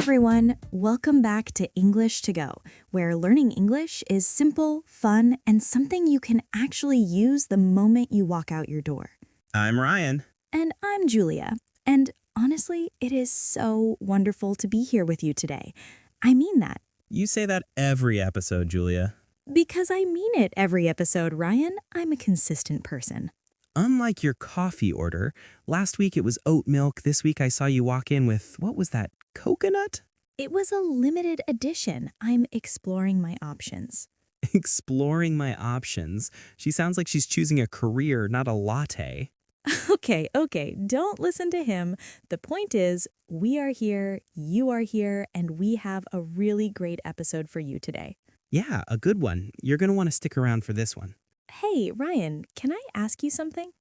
everyone, welcome back to English to Go, where learning English is simple, fun, and something you can actually use the moment you walk out your door. I'm Ryan. And I'm Julia. And honestly, it is so wonderful to be here with you today. I mean that. You say that every episode, Julia. Because I mean it every episode, Ryan. I'm a consistent person. Unlike your coffee order, last week it was oat milk. This week I saw you walk in with, what was that, coconut? It was a limited edition. I'm exploring my options. Exploring my options. She sounds like she's choosing a career, not a latte. Okay, don't listen to him. The point is, we are here, you are here, and we have a really great episode for you today. Yeah, a good one. You're going to want to stick around for this one. Hey, Ryan, can I ask you something?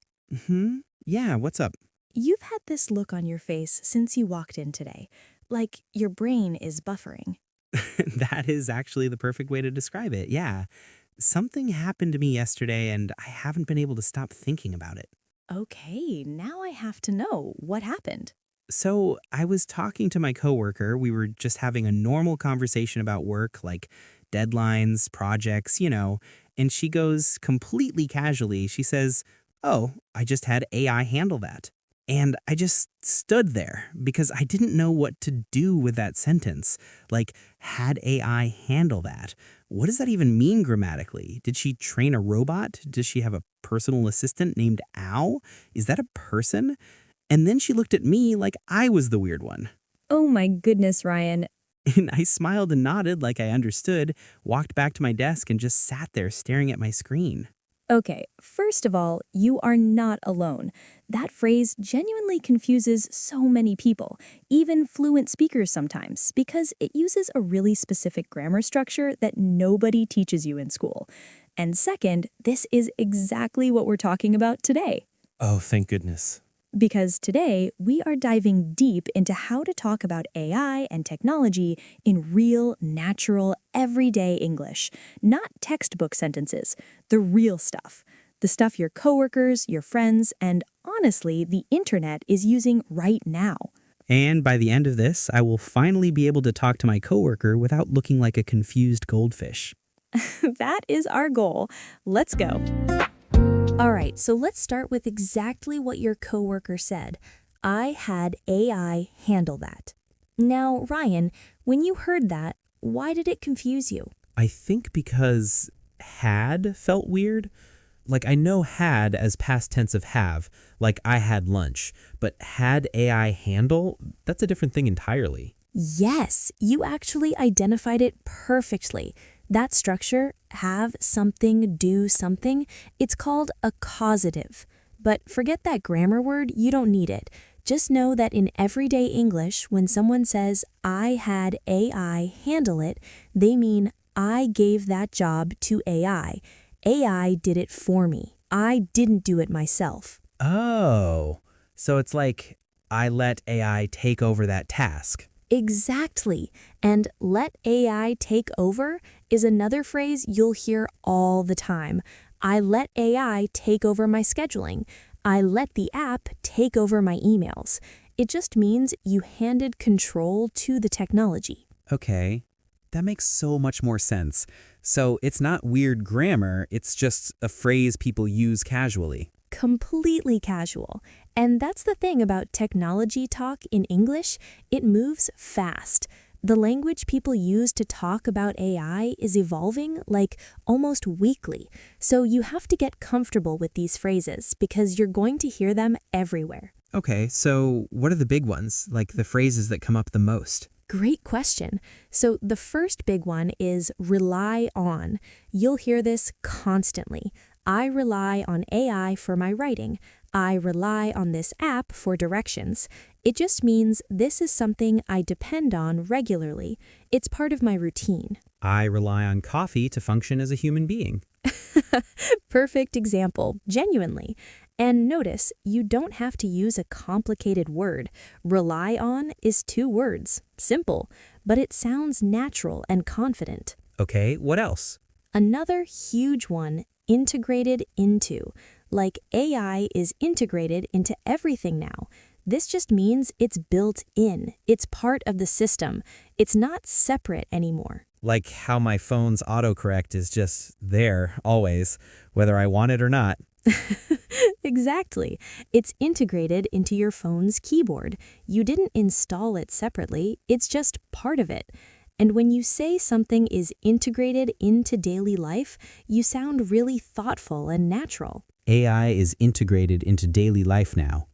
Yeah, what's up? You've had this look on your face since you walked in today, like your brain is buffering. That is actually the perfect way to describe it, yeah. Something happened to me yesterday and I haven't been able to stop thinking about it. Okay, now I have to know what happened. So I was talking to my coworker. We were just having a normal conversation about work, like deadlines, projects, and she goes completely casually. She says, "Oh, I just had AI handle that." And I just stood there because I didn't know what to do with that sentence. Like, had AI handle that? What does that even mean grammatically? Did she train a robot? Does she have a personal assistant named Ow? Is that a person? And then she looked at me like I was the weird one. Oh my goodness, Ryan. And I smiled and nodded like I understood, walked back to my desk and just sat there staring at my screen. Okay, first of all, you are not alone. That phrase genuinely confuses so many people, even fluent speakers sometimes, because it uses a really specific grammar structure that nobody teaches you in school. And second, this is exactly what we're talking about today. Oh, thank goodness. Because today, we are diving deep into how to talk about AI and technology in real, natural, everyday English. Not textbook sentences, the real stuff. The stuff your coworkers, your friends, and honestly, the internet is using right now. And by the end of this, I will finally be able to talk to my coworker without looking like a confused goldfish. That is our goal. Let's go. All right, so let's start with exactly what your coworker said. I had AI handle that. Now, Ryan, when you heard that, why did it confuse you? I think because had felt weird. Like I know had as past tense of have, like I had lunch, but had AI handle, that's a different thing entirely. Yes, you actually identified it perfectly. That structure, have something, do something, it's called a causative. But forget that grammar word, you don't need it. Just know that in everyday English, when someone says, I had AI handle it, they mean I gave that job to AI. AI did it for me. I didn't do it myself. Oh, so it's like I let AI take over that task. Exactly. And let AI take over is another phrase you'll hear all the time. I let AI take over my scheduling. I let the app take over my emails. It just means you handed control to the technology. Okay, that makes so much more sense. So it's not weird grammar, it's just a phrase people use casually. Completely casual. And that's the thing about technology talk in English, it moves fast. The language people use to talk about AI is evolving like almost weekly. So you have to get comfortable with these phrases because you're going to hear them everywhere. Okay, so what are the big ones, like the phrases that come up the most? Great question. So the first big one is rely on. You'll hear this constantly. I rely on AI for my writing. I rely on this app for directions. It just means this is something I depend on regularly. It's part of my routine. I rely on coffee to function as a human being. Perfect example, genuinely. And notice, you don't have to use a complicated word. Rely on is 2 words. Simple, but it sounds natural and confident. Okay, what else? Another huge one, integrated into. Like AI is integrated into everything now. This just means it's built in. It's part of the system. It's not separate anymore. Like how my phone's autocorrect is just there, always, whether I want it or not. Exactly. It's integrated into your phone's keyboard. You didn't install it separately, it's just part of it. And when you say something is integrated into daily life, you sound really thoughtful and natural. AI is integrated into daily life now.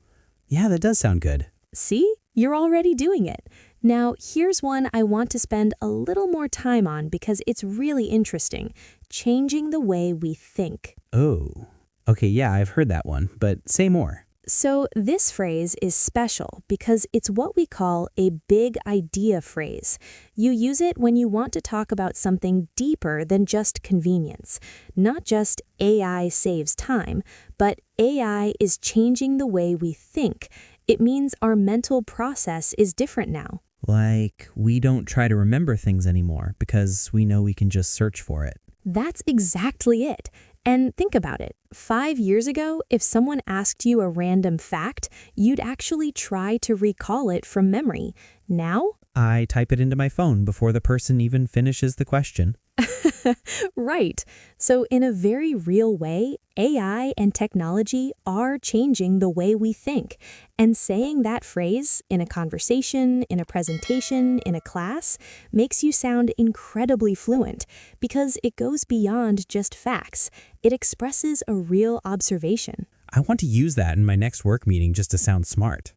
Yeah, that does sound good. See? You're already doing it. Now, here's one I want to spend a little more time on because it's really interesting. Changing the way we think. Oh. Okay, yeah, I've heard that one, but say more. So this phrase is special because it's what we call a big idea phrase. You use it when you want to talk about something deeper than just convenience. Not just AI saves time, but AI is changing the way we think. It means our mental process is different now. Like, we don't try to remember things anymore because we know we can just search for it. That's exactly it. And think about it. 5 years ago, if someone asked you a random fact, you'd actually try to recall it from memory. Now? I type it into my phone before the person even finishes the question. Right. So in a very real way, AI and technology are changing the way we think. And saying that phrase in a conversation, in a presentation, in a class, makes you sound incredibly fluent because it goes beyond just facts. It expresses a real observation. I want to use that in my next work meeting just to sound smart.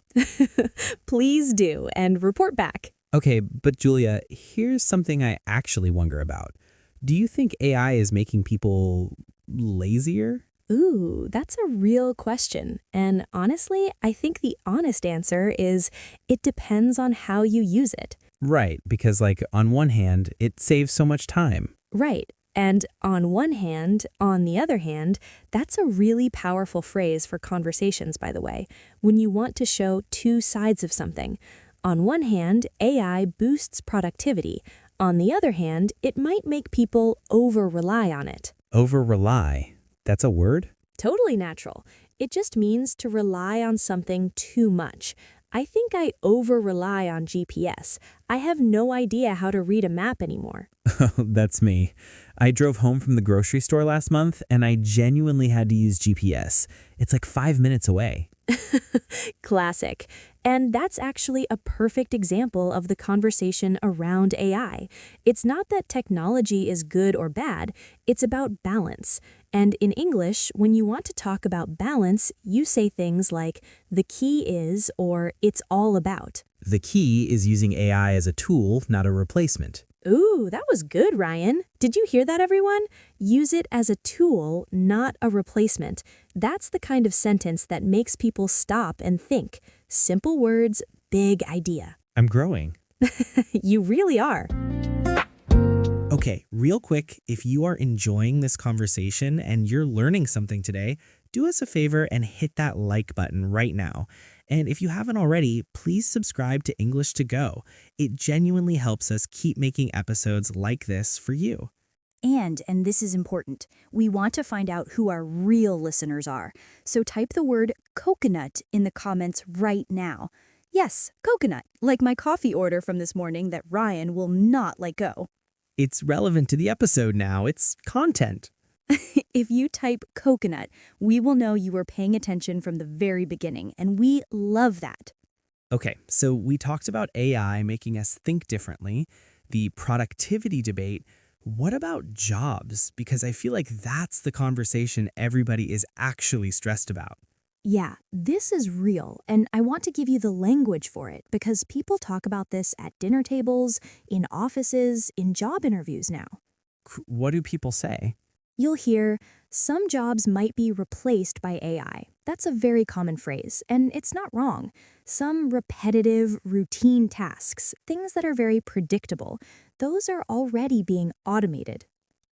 Please do, and report back. Okay, but Julia, here's something I actually wonder about. Do you think AI is making people lazier? Ooh, that's a real question. And honestly, I think the honest answer is it depends on how you use it. Right, because on one hand, it saves so much time. Right. And on one hand, on the other hand, that's a really powerful phrase for conversations, by the way, when you want to show two sides of something. On one hand, AI boosts productivity. On the other hand, it might make people over-rely on it. Over-rely. That's a word? Totally natural. It just means to rely on something too much. I think I over-rely on GPS. I have no idea how to read a map anymore. That's me. I drove home from the grocery store last month and I genuinely had to use GPS. It's like 5 minutes away. Classic. And that's actually a perfect example of the conversation around AI. It's not that technology is good or bad, it's about balance. And in English, when you want to talk about balance, you say things like, the key is, or it's all about. The key is using AI as a tool, not a replacement. Ooh, that was good, Ryan. Did you hear that, everyone? Use it as a tool, not a replacement. That's the kind of sentence that makes people stop and think. Simple words, big idea. I'm growing. You really are. Okay, real quick, if you are enjoying this conversation and you're learning something today, do us a favor and hit that like button right now. And if you haven't already, please subscribe to English to Go. It genuinely helps us keep making episodes like this for you. And this is important, we want to find out who our real listeners are. So type the word coconut in the comments right now. Yes, coconut, like my coffee order from this morning that Ryan will not let go. It's relevant to the episode now. It's content. If you type coconut, we will know you were paying attention from the very beginning, and we love that. Okay, so we talked about AI making us think differently, the productivity debate. What about jobs? Because I feel like that's the conversation everybody is actually stressed about. Yeah, this is real, and I want to give you the language for it because people talk about this at dinner tables, in offices, in job interviews now. What do people say? You'll hear, some jobs might be replaced by AI. That's a very common phrase, and it's not wrong. Some repetitive, routine tasks, things that are very predictable, those are already being automated.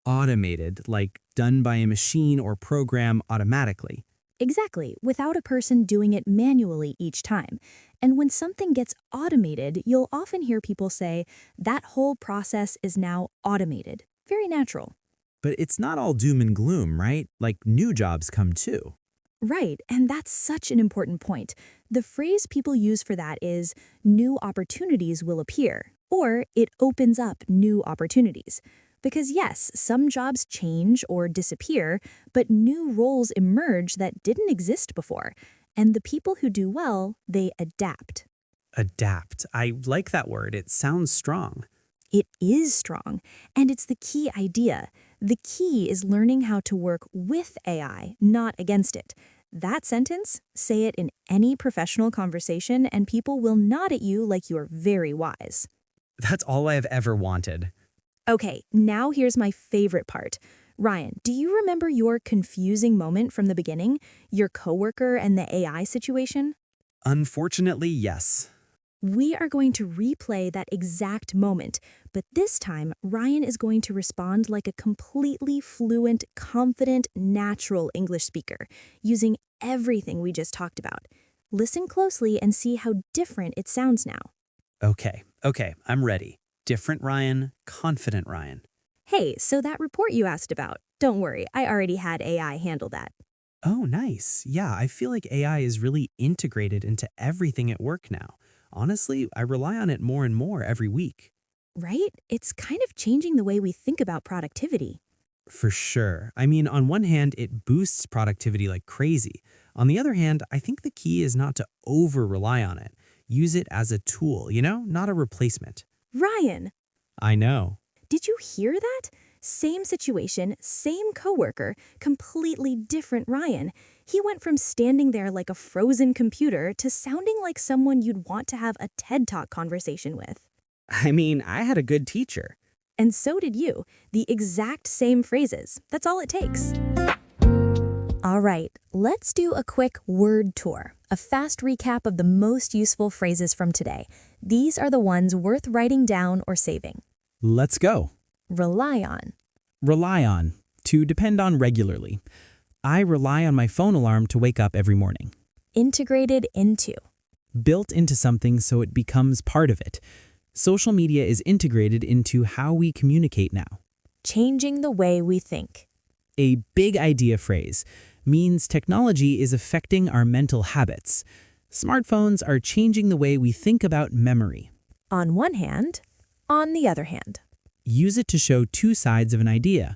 Automated, like done by a machine or program automatically. Exactly, without a person doing it manually each time. And when something gets automated, you'll often hear people say, that whole process is now automated. Very natural. But it's not all doom and gloom, right? Like new jobs come too. Right, and that's such an important point. The phrase people use for that is new opportunities will appear, or it opens up new opportunities. Because yes, some jobs change or disappear, but new roles emerge that didn't exist before. And the people who do well, they adapt. Adapt. I like that word. It sounds strong. It is strong, and it's the key idea. The key is learning how to work with AI, not against it. That sentence, say it in any professional conversation, and people will nod at you like you're very wise. That's all I have ever wanted. Okay, now here's my favorite part. Ryan, do you remember your confusing moment from the beginning? Your coworker and the AI situation? Unfortunately, yes. We are going to replay that exact moment, but this time Ryan is going to respond like a completely fluent, confident, natural English speaker, using everything we just talked about. Listen closely and see how different it sounds now. Okay, I'm ready. Different Ryan, confident Ryan. Hey, so that report you asked about, don't worry, I already had AI handle that. Oh, nice. Yeah, I feel like AI is really integrated into everything at work now. Honestly, I rely on it more and more every week. Right? It's kind of changing the way we think about productivity. For sure. I mean, on one hand, it boosts productivity like crazy. On the other hand, I think the key is not to over-rely on it. Use it as a tool, not a replacement. Ryan, I know. did you hear that? Same situation, same coworker, completely different Ryan. He went from standing there like a frozen computer to sounding like someone you'd want to have a TED Talk conversation with. I mean, I had a good teacher. And so did you. The exact same phrases. That's all it takes. All right, let's do a quick word tour. A fast recap of the most useful phrases from today. These are the ones worth writing down or saving. Let's go. Rely on. Rely on. To depend on regularly. I rely on my phone alarm to wake up every morning. Integrated into. Built into something so it becomes part of it. Social media is integrated into how we communicate now. Changing the way we think. A big idea phrase means technology is affecting our mental habits. Smartphones are changing the way we think about memory. On one hand, on the other hand. Use it to show two sides of an idea.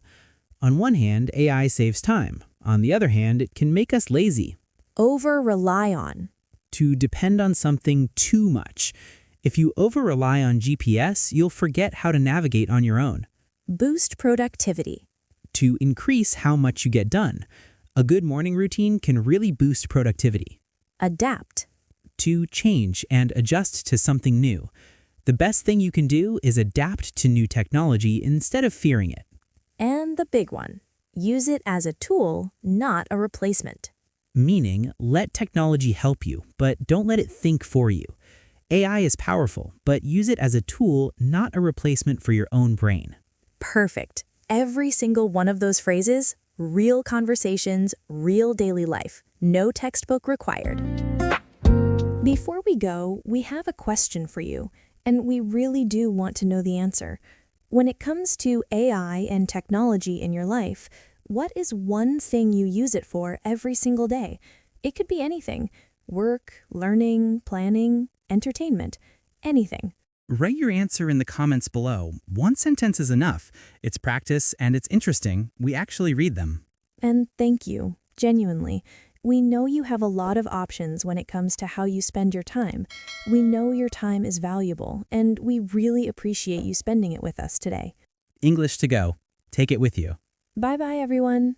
On one hand, AI saves time. On the other hand, it can make us lazy. Over-rely on. To depend on something too much. If you over-rely on GPS, you'll forget how to navigate on your own. Boost productivity. To increase how much you get done. A good morning routine can really boost productivity. Adapt. To change and adjust to something new. The best thing you can do is adapt to new technology instead of fearing it. And the big one. Use it as a tool, not a replacement. Meaning, let technology help you, but don't let it think for you. AI is powerful, but use it as a tool, not a replacement for your own brain. Perfect. Every single one of those phrases, real conversations, real daily life. No textbook required. Before we go, we have a question for you, and we really do want to know the answer. When it comes to AI and technology in your life, what is one thing you use it for every single day? It could be anything. Work, learning, planning, entertainment, anything. Write your answer in the comments below. One sentence is enough. It's practice and it's interesting. We actually read them. And thank you, genuinely. We know you have a lot of options when it comes to how you spend your time. We know your time is valuable, and we really appreciate you spending it with us today. English to go. Take it with you. Bye-bye, everyone.